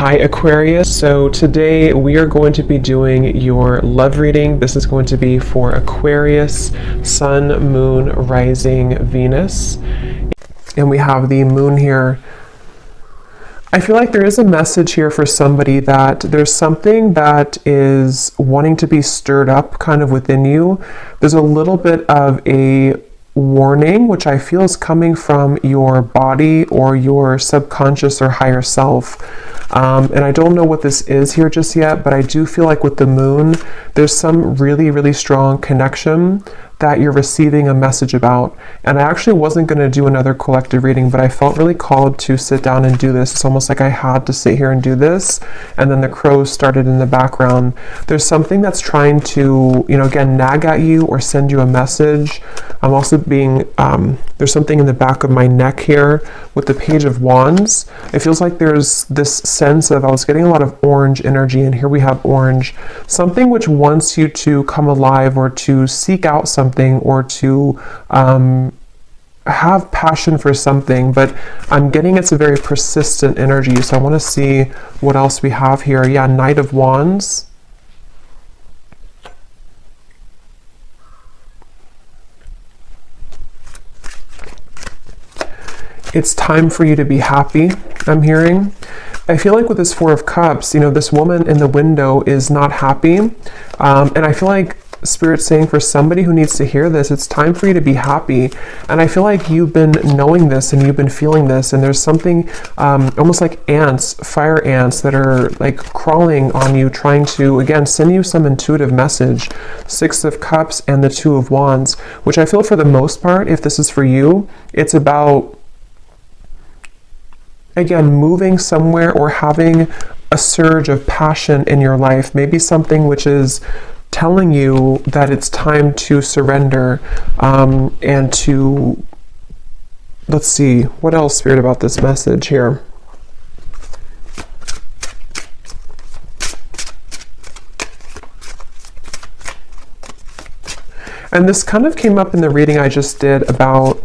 Hi Aquarius, so today we are going to be doing your love reading. This is going to be for Aquarius, Sun, Moon, Rising, Venus. And we have the moon here. I feel like there is a message here for somebody that there's something that is wanting to be stirred up kind of within you. There's a little bit of a warning, which I feel is coming from your body or your subconscious or higher self. And I don't know what this is here just yet, but I do feel like with the moon, there's some really, really strong connection that you're receiving a message about. And I actually wasn't going to do another collective reading, but I felt really called to sit down and do this. It's almost like I had to sit here and do this. And then the crows started in the background. There's something that's trying to, again, nag at you or send you a message. I'm also being, there's something in the back of my neck here with the Page of Wands. It feels like there's this sense of, I was getting a lot of orange energy, and here we have orange. Something which wants you to come alive or to seek out something or to have passion for something, but I'm getting it's a very persistent energy. So I want to see what else we have here. Yeah, Knight of Wands. It's time for you to be happy, I'm hearing. I feel like with this Four of Cups, this woman in the window is not happy. And I feel like Spirit's saying for somebody who needs to hear this, it's time for you to be happy. And I feel like you've been knowing this and you've been feeling this, and there's something almost like ants, fire ants that are like crawling on you, trying to, again, send you some intuitive message. Six of Cups and the Two of Wands, which I feel for the most part, if this is for you, it's about, again, moving somewhere or having a surge of passion in your life. Maybe something which is telling you that it's time to surrender and to, let's see, what else, Spirit, about this message here? And this kind of came up in the reading I just did about,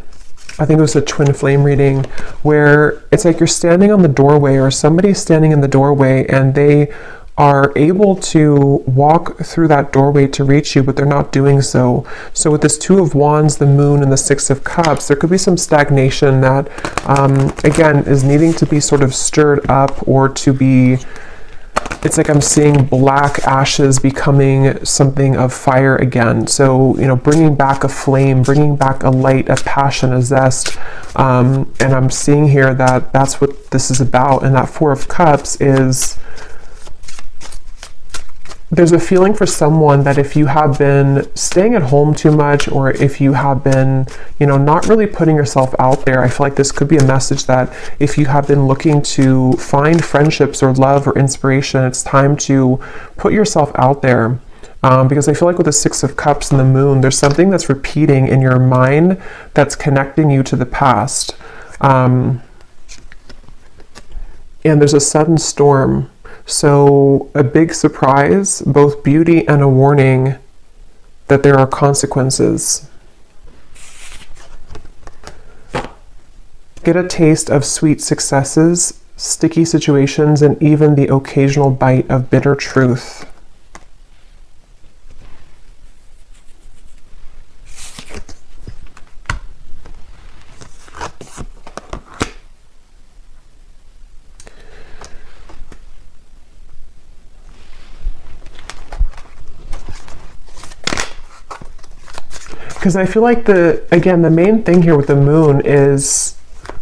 I think it was a twin flame reading, where it's like you're standing on the doorway or somebody's standing in the doorway and they are able to walk through that doorway to reach you, but they're not doing so. So with this Two of Wands, the Moon, and the Six of Cups, there could be some stagnation that, again, is needing to be sort of stirred up or to be, it's like I'm seeing black ashes becoming something of fire again. So, bringing back a flame, bringing back a light, a passion, a zest. And I'm seeing here that that's what this is about. And that Four of Cups is, there's a feeling for someone that if you have been staying at home too much, or if you have been, not really putting yourself out there, I feel like this could be a message that if you have been looking to find friendships or love or inspiration, it's time to put yourself out there. Because I feel like with the Six of Cups and the Moon, there's something that's repeating in your mind that's connecting you to the past. And there's a sudden storm. So a big surprise, both beauty and a warning that there are consequences. Get a taste of sweet successes, sticky situations, and even the occasional bite of bitter truth. Because I feel like the main thing here with the moon is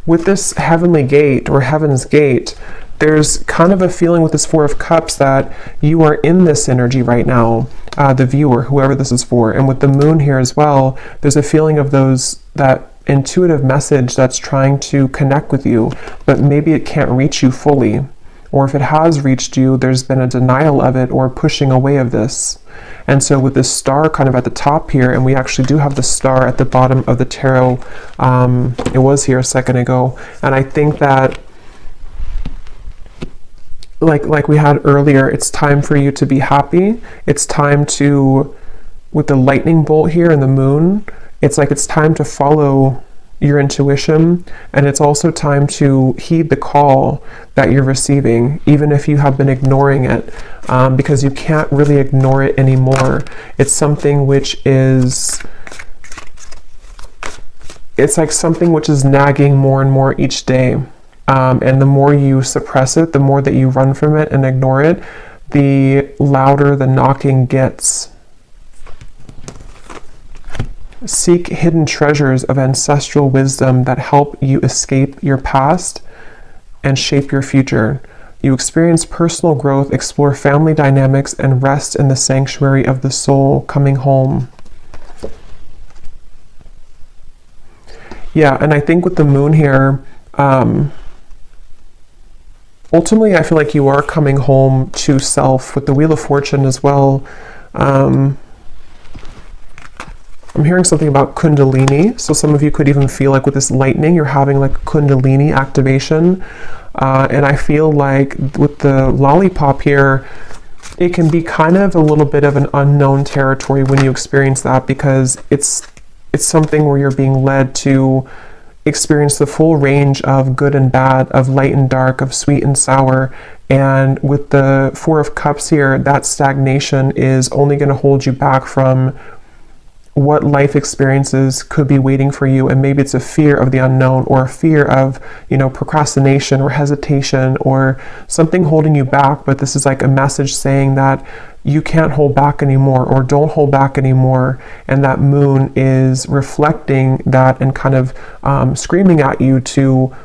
with this heavenly gate or heaven's gate, there's kind of a feeling with this Four of Cups that you are in this energy right now, the viewer, whoever this is for. And with the moon here as well, there's a feeling of that intuitive message that's trying to connect with you, but maybe it can't reach you fully. Or if it has reached you, there's been a denial of it or pushing away of this. And so with this star kind of at the top here, and we actually do have the star at the bottom of the tarot, it was here a second ago, and I think that like we had earlier, it's time for you to be happy. It's time to, with the lightning bolt here and the moon, it's like it's time to follow your intuition, and it's also time to heed the call that you're receiving, even if you have been ignoring it, because you can't really ignore it anymore. It's something which is, it's like something which is nagging more and more each day. And the more you suppress it, the more that you run from it and ignore it, the louder the knocking gets. Seek hidden treasures of ancestral wisdom that help you escape your past and shape your future. You experience personal growth, explore family dynamics, and rest in the sanctuary of the soul, coming home. Yeah, and I think with the moon here, ultimately I feel like you are coming home to self. With the Wheel of Fortune as well, I'm hearing something about Kundalini. So some of you could even feel like with this lightning, you're having like Kundalini activation. And I feel like with the lollipop here, it can be kind of a little bit of an unknown territory when you experience that, because it's something where you're being led to experience the full range of good and bad, of light and dark, of sweet and sour. And with the Four of Cups here, that stagnation is only going to hold you back from what life experiences could be waiting for you. And maybe it's a fear of the unknown, or a fear of, you know, procrastination or hesitation or something holding you back. But this is like a message saying that you can't hold back anymore, or don't hold back anymore. And that moon is reflecting that and kind of screaming at you to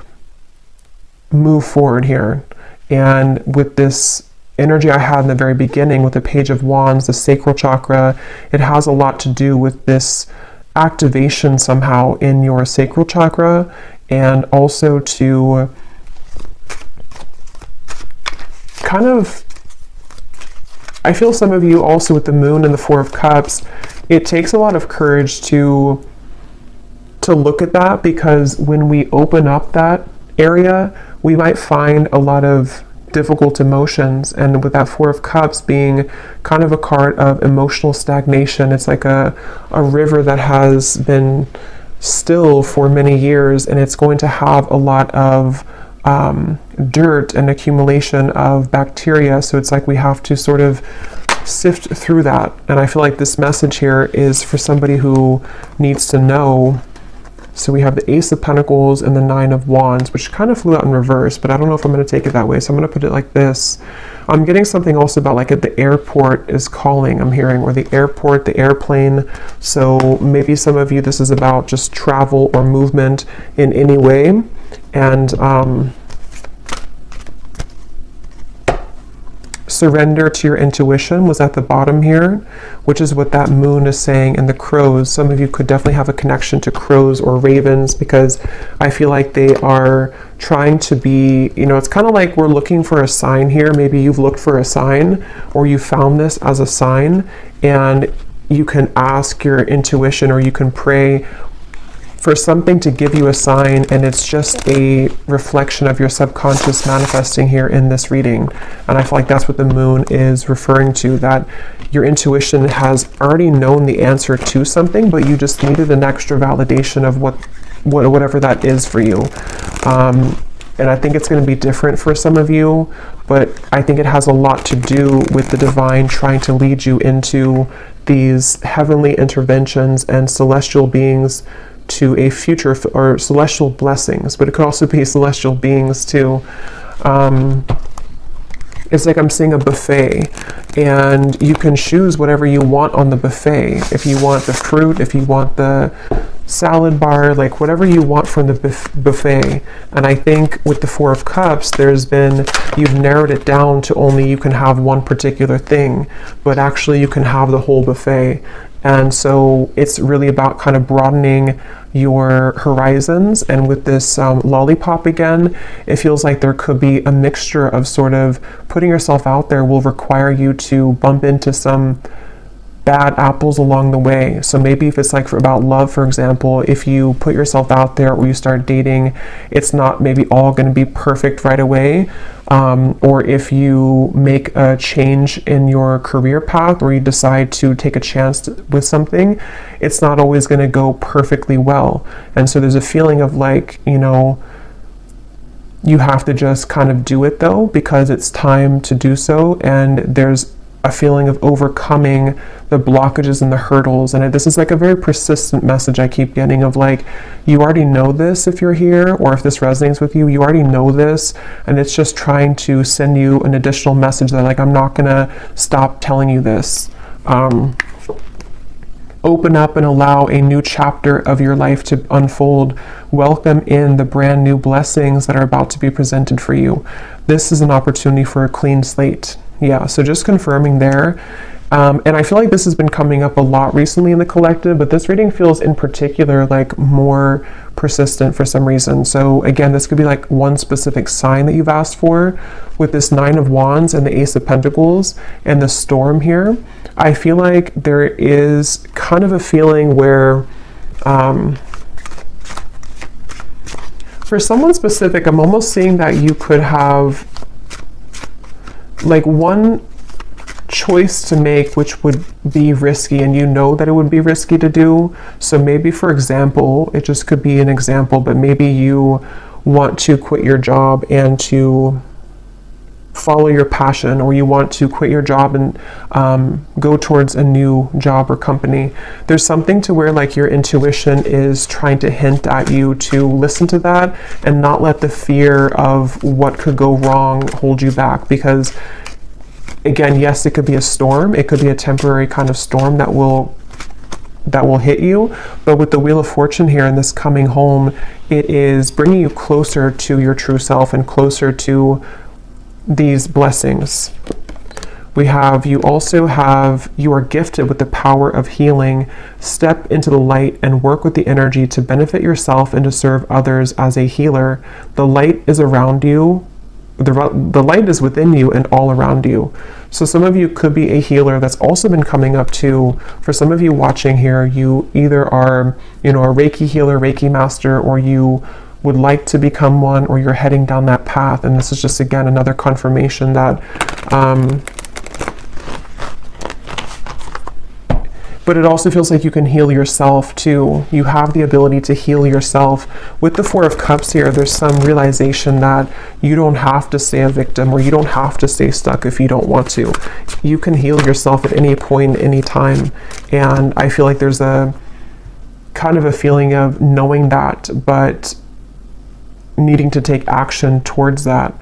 move forward here. And with this energy I had in the very beginning with the Page of Wands, the sacral chakra, it has a lot to do with this activation somehow in your sacral chakra, and also to kind of, I feel some of you also with the moon and the Four of Cups, it takes a lot of courage to look at that, because when we open up that area, we might find a lot of difficult emotions. And with that Four of Cups being kind of a card of emotional stagnation, it's like a river that has been still for many years, and it's going to have a lot of dirt and accumulation of bacteria. So it's like we have to sort of sift through that. And I feel like this message here is for somebody who needs to know. So we have the Ace of Pentacles and the Nine of Wands, which kind of flew out in reverse, but I don't know if I'm going to take it that way. So I'm going to put it like this. I'm getting something also about like at the airport is calling, I'm hearing, or the airport, the airplane. So maybe some of you, this is about just travel or movement in any way. And surrender to your intuition was at the bottom here, which is what that moon is saying. And the crows, some of you could definitely have a connection to crows or ravens, because I feel like they are trying to be, you know, it's kind of like we're looking for a sign here. Maybe you've looked for a sign, or you found this as a sign, and you can ask your intuition, or you can pray for something to give you a sign, and it's just a reflection of your subconscious manifesting here in this reading. And I feel like that's what the moon is referring to, that your intuition has already known the answer to something, but you just needed an extra validation of whatever that is for you. And I think it's going to be different for some of you, but I think it has a lot to do with the divine trying to lead you into these heavenly interventions and celestial beings to a future, or celestial blessings, but it could also be celestial beings too. It's like I'm seeing a buffet, and you can choose whatever you want on the buffet. If you want the fruit, if you want the salad bar, like whatever you want from the buffet. And I think with the Four of Cups, you've narrowed it down to only you can have one particular thing, but actually you can have the whole buffet. And so it's really about kind of broadening your horizons. And with this lollipop again, it feels like there could be a mixture of sort of putting yourself out there will require you to bump into some bad apples along the way. So maybe if it's like about love, for example, if you put yourself out there or you start dating, it's not maybe all going to be perfect right away. Or if you make a change in your career path, or you decide to take a chance with something, it's not always going to go perfectly well. And so there's a feeling of like, you know, you have to just kind of do it though, because it's time to do so. And there's a feeling of overcoming the blockages and the hurdles. And this is like a very persistent message I keep getting of like, you already know this if you're here, or if this resonates with you, you already know this. And it's just trying to send you an additional message that like, I'm not gonna stop telling you this. Open up and allow a new chapter of your life to unfold. Welcome in the brand new blessings that are about to be presented for you. This is an opportunity for a clean slate. Yeah, so just confirming there. And I feel like this has been coming up a lot recently in the collective, but this reading feels in particular like more persistent for some reason. So again, this could be like one specific sign that you've asked for. With this 9 of Wands and the Ace of Pentacles and the Storm here, I feel like there is kind of a feeling where for someone specific, I'm almost seeing that you could have like one choice to make which would be risky, and you know that it would be risky to do. So maybe, for example, it just could be an example, but maybe you want to quit your job and to follow your passion, or you want to quit your job and go towards a new job or company. There's something to where like your intuition is trying to hint at you to listen to that and not let the fear of what could go wrong hold you back. Because again, yes, it could be a storm, it could be a temporary kind of storm that will hit you, but with the Wheel of Fortune here and this coming home, it is bringing you closer to your true self and closer to these blessings. You are gifted with the power of healing. Step into the light and work with the energy to benefit yourself and to serve others as a healer. The light is around you. The light is within you and all around you. So some of you could be a healer. That's also been coming up too. For some of you watching here, you either are, you know, a Reiki healer, Reiki master, or you would like to become one, or you're heading down that path. And this is just, again, another confirmation that, but it also feels like you can heal yourself too. You have the ability to heal yourself. With the 4 of Cups here, there's some realization that you don't have to stay a victim, or you don't have to stay stuck if you don't want to. You can heal yourself at any point, any time. And I feel like there's a kind of a feeling of knowing that, but needing to take action towards that.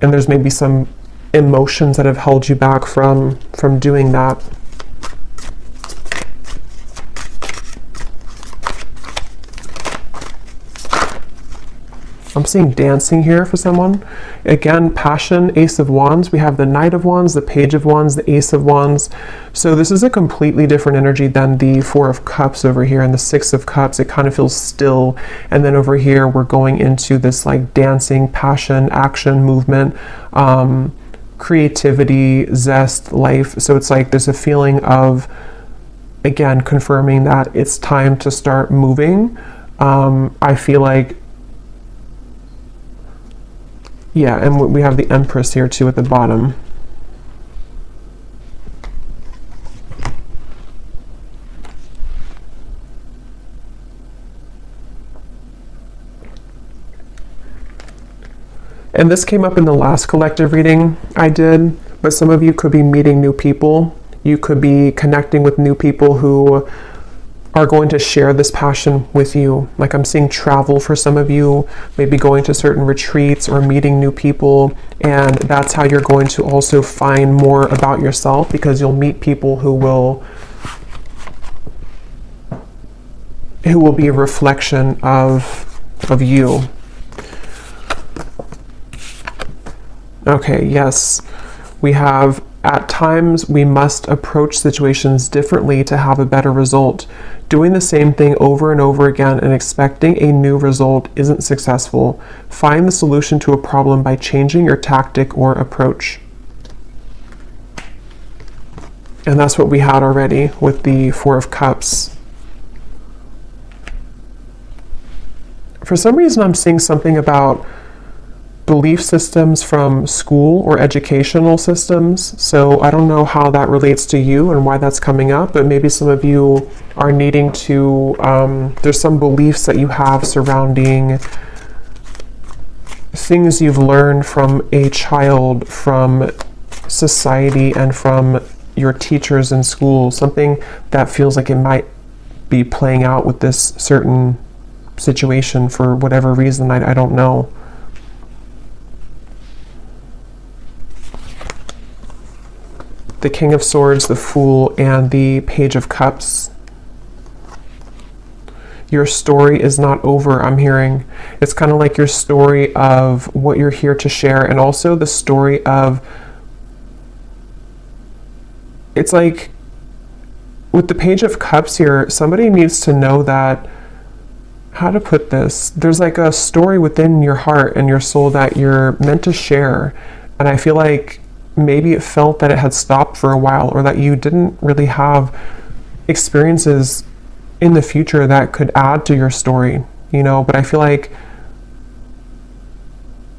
And there's maybe some emotions that have held you back from doing that. I'm seeing dancing here for someone. Again, passion, Ace of Wands. We have the Knight of Wands, the Page of Wands, the Ace of Wands. So this is a completely different energy than the 4 of Cups over here and the 6 of Cups. It kind of feels still. And then over here, we're going into this like dancing, passion, action, movement, creativity, zest, life. So it's like there's a feeling of, again, confirming that it's time to start moving. I feel like, yeah, and we have the Empress here too at the bottom. And this came up in the last collective reading I did, but some of you could be meeting new people. You could be connecting with new people who are going to share this passion with you. Like I'm seeing travel for some of you, maybe going to certain retreats or meeting new people. And that's how you're going to also find more about yourself, because you'll meet people who will be a reflection of you. Okay, yes, we have, at times we must approach situations differently to have a better result. Doing the same thing over and over again and expecting a new result isn't successful. Find the solution to a problem by changing your tactic or approach. And that's what we had already with the Four of Cups. For some reason, I'm seeing something about belief systems from school or educational systems. So I don't know how that relates to you and why that's coming up, but maybe some of you are needing to, there's some beliefs that you have surrounding things you've learned from a child, from society, and from your teachers in school. Something that feels like it might be playing out with this certain situation for whatever reason, I don't know. The King of Swords, the Fool, and the Page of Cups. Your story is not over, I'm hearing. It's kind of like your story of what you're here to share, and also the story of, it's like with the Page of Cups here, somebody needs to know that, how to put this, there's like a story within your heart and your soul that you're meant to share. And I feel like maybe it felt that it had stopped for a while, or that you didn't really have experiences in the future that could add to your story, you know. But I feel like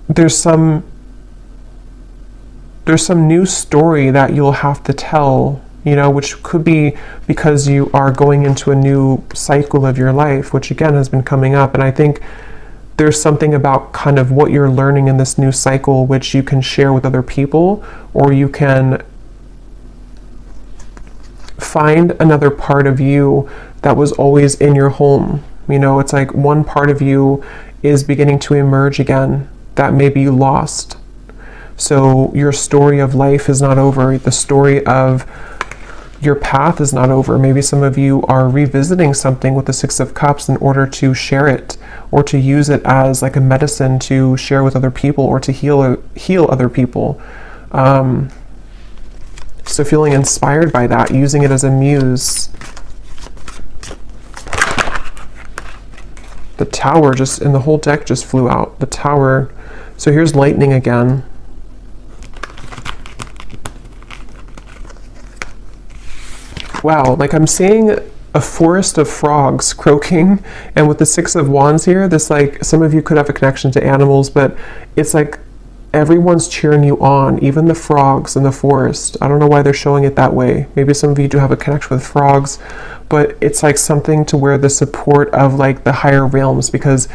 there's some new story that you'll have to tell, you know, which could be because you are going into a new cycle of your life, which again has been coming up. And I think there's something about kind of what you're learning in this new cycle, which you can share with other people, or you can find another part of you that was always in your home. You know, it's like one part of you is beginning to emerge again that maybe you lost. So your story of life is not over. The story of your path is not over. Maybe some of you are revisiting something with the Six of Cups in order to share it, or to use it as like a medicine to share with other people, or to heal other people. So feeling inspired by that, using it as a muse. The Tower just, and the whole deck just flew out. The Tower. So here's lightning again. Wow, like I'm seeing a forest of frogs croaking, and with the Six of Wands here, this, like, some of you could have a connection to animals, but it's like everyone's cheering you on, even the frogs in the forest. I don't know why they're showing it that way. Maybe some of you do have a connection with frogs, but it's like something to where the support of like the higher realms, because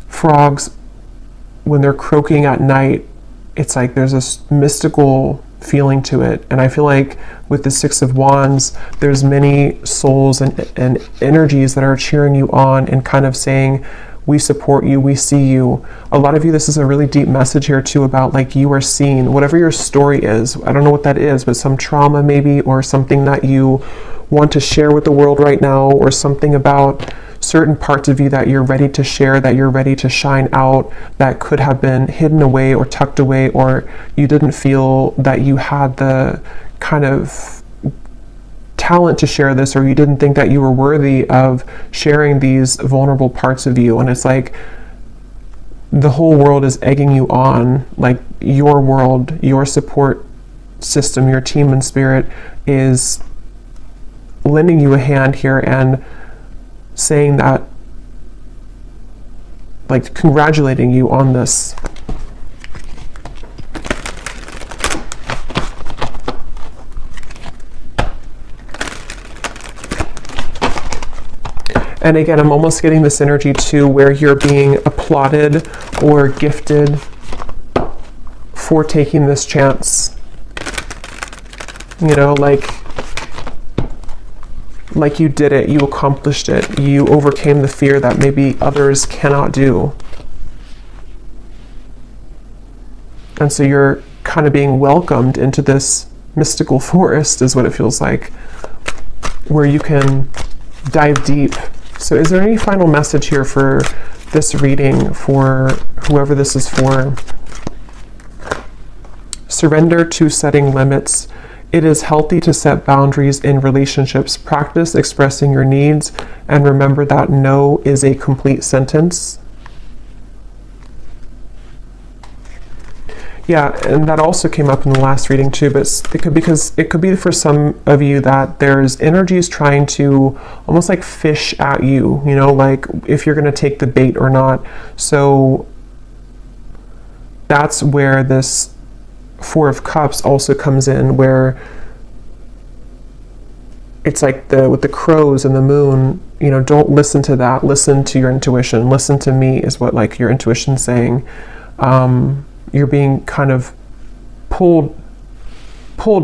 frogs, when they're croaking at night, it's like there's this mystical feeling to it. And I feel like with the Six of Wands, there's many souls and energies that are cheering you on and kind of saying, we support you, we see you. A lot of you, this is a really deep message here too about like you are seen, whatever your story is. I don't know what that is, but some trauma maybe, or something that you want to share with the world right now, or something about certain parts of you that you're ready to share, that you're ready to shine out, that could have been hidden away or tucked away, or you didn't feel that you had the kind of talent to share this, or you didn't think that you were worthy of sharing these vulnerable parts of you. And it's like the whole world is egging you on, like your world, your support system, your team and spirit is lending you a hand here and saying that, like congratulating you on this. And again, I'm almost getting this energy too, where you're being applauded or gifted for taking this chance. You know, like you did it, you accomplished it, you overcame the fear that maybe others cannot do. And so you're kind of being welcomed into this mystical forest, is what it feels like, where you can dive deep. So is there any final message here for this reading, for whoever this is for? Surrender to setting limits. It is healthy to set boundaries in relationships. Practice expressing your needs, and remember that no is a complete sentence. Yeah, and that also came up in the last reading too, but it could be for some of you that there's energies trying to almost like fish at you, you know, like if you're going to take the bait or not. So that's where this Four of Cups also comes in, where it's like with the crows and the moon, you know, don't listen to that. Listen to your intuition. Listen to me is what like your intuition's saying. You're being kind of pulled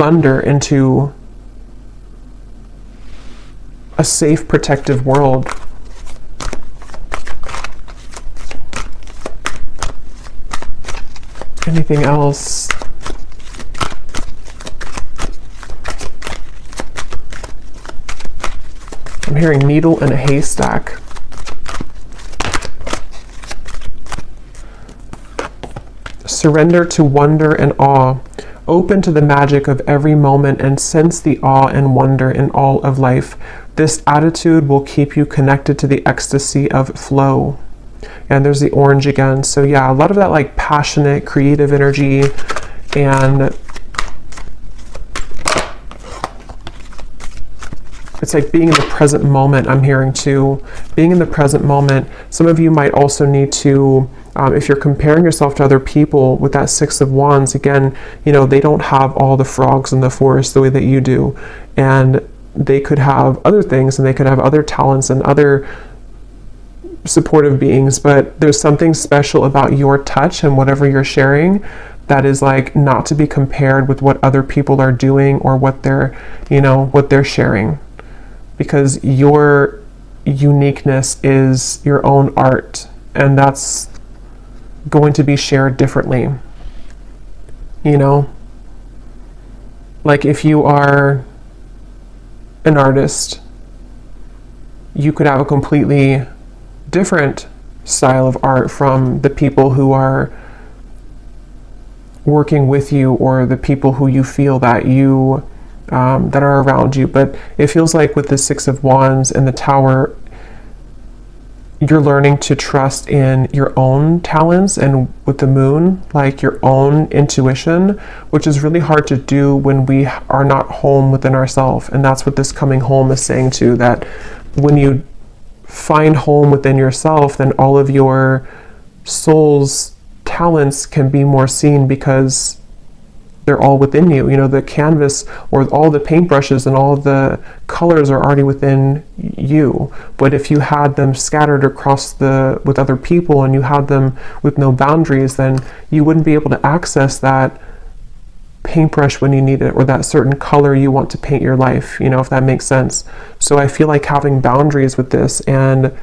under into a safe, protective world. Anything else? I'm hearing needle in a haystack. Surrender to wonder and awe. Open to the magic of every moment and sense the awe and wonder in all of life. This attitude will keep you connected to the ecstasy of flow. And there's the orange again. So yeah, a lot of that like passionate, creative energy, and it's like being in the present moment. I'm hearing too, being in the present moment. Some of you might also need to, if you're comparing yourself to other people with that Six of Wands, again, you know, they don't have all the frogs in the forest the way that you do. And they could have other things, and they could have other talents and other supportive beings, but there's something special about your touch and whatever you're sharing that is like not to be compared with what other people are doing or what they're, you know, what they're sharing. Because your uniqueness is your own art, and that's going to be shared differently. You know, like if you are an artist, you could have a completely different style of art from the people who are working with you, or the people who you feel that you that are around you. But it feels like with the Six of Wands and the Tower, you're learning to trust in your own talents, and with the Moon, like your own intuition, which is really hard to do when we are not home within ourselves. And that's what this coming home is saying too, that when you find home within yourself, then all of your soul's talents can be more seen, because they're all within you. You know, the canvas or all the paintbrushes and all the colors are already within you. But if you had them scattered across with other people, and you had them with no boundaries, then you wouldn't be able to access that paintbrush when you need it, or that certain color you want to paint your life, you know, if that makes sense. So I feel like having boundaries with this, and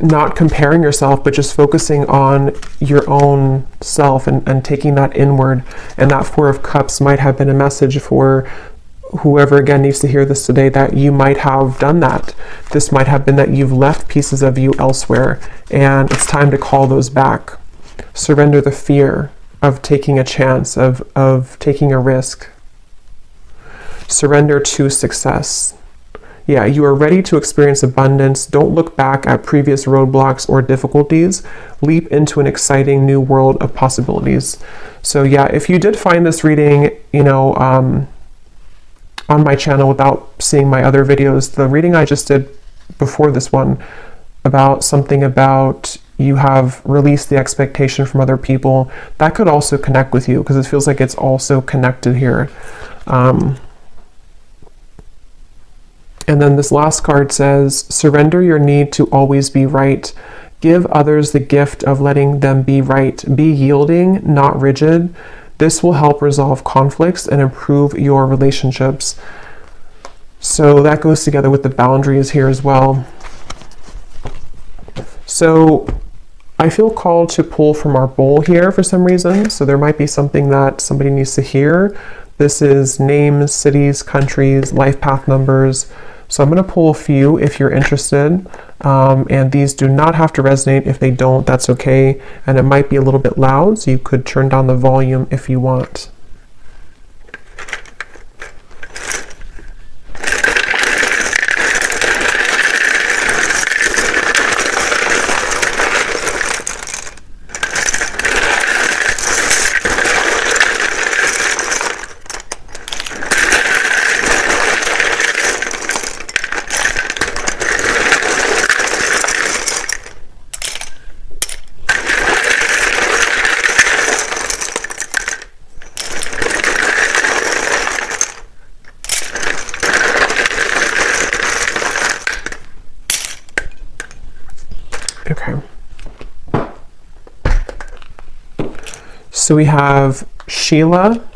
not comparing yourself, but just focusing on your own self, and taking that inward. And that Four of Cups might have been a message for whoever again needs to hear this today, that you might have done that. This might have been that you've left pieces of you elsewhere, and it's time to call those back. Surrender the fear of taking a chance, of taking a risk. Surrender to success. Yeah, you are ready to experience abundance. Don't look back at previous roadblocks or difficulties. Leap into an exciting new world of possibilities. So yeah, if you did find this reading, you know, on my channel without seeing my other videos, the reading I just did before this one about something about you have released the expectation from other people, that could also connect with you, because it feels like it's also connected here. And then this last card says, surrender your need to always be right. Give others the gift of letting them be right. Be yielding, not rigid. This will help resolve conflicts and improve your relationships. So that goes together with the boundaries here as well. So I feel called to pull from our bowl here for some reason. So there might be something that somebody needs to hear. This is names, cities, countries, life path numbers. So I'm going to pull a few if you're interested, and these do not have to resonate. If they don't, that's okay. And it might be a little bit loud, so you could turn down the volume if you want. So we have Sheila,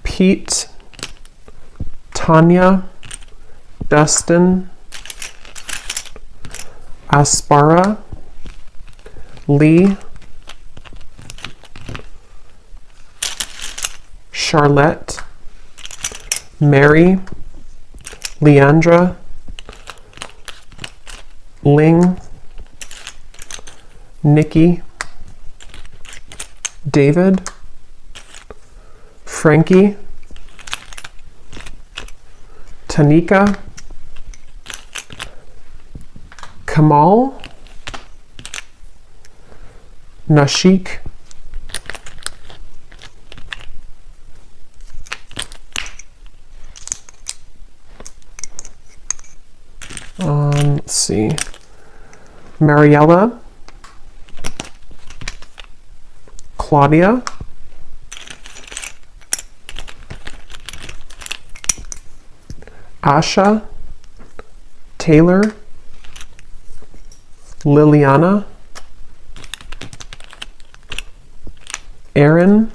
Pete, Tanya, Dustin, Aspara, Lee, Charlotte, Mary, Leandra, Ling, Nikki, David, Frankie, Tanika, Kamal, Nashik, let's see, Mariella, Claudia, Asha, Taylor, Liliana, Aaron,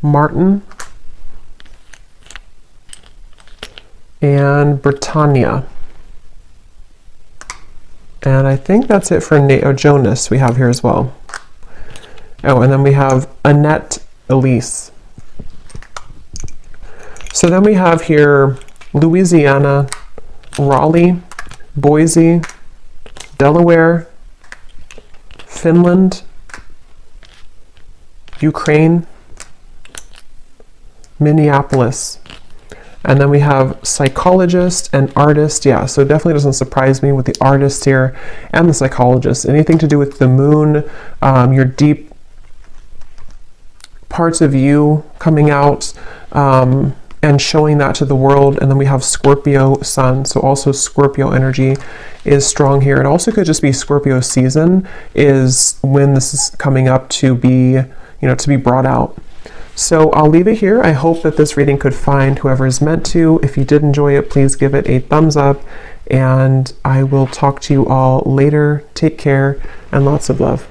Martin, and Britannia. And I think that's it for Jonas we have here as well. Oh, and then we have Annette Elise. So then we have here Louisiana, Raleigh, Boise, Delaware, Finland, Ukraine, Minneapolis. And then we have psychologist and artist. Yeah, so it definitely doesn't surprise me with the artist here and the psychologist. Anything to do with the moon, your deep parts of you coming out and showing that to the world. And then we have Scorpio sun. So also Scorpio energy is strong here. It also could just be Scorpio season is when this is coming up to be, to be brought out. So I'll leave it here. I hope that this reading could find whoever is meant to. If you did enjoy it, please give it a thumbs up, and I will talk to you all later. Take care and lots of love.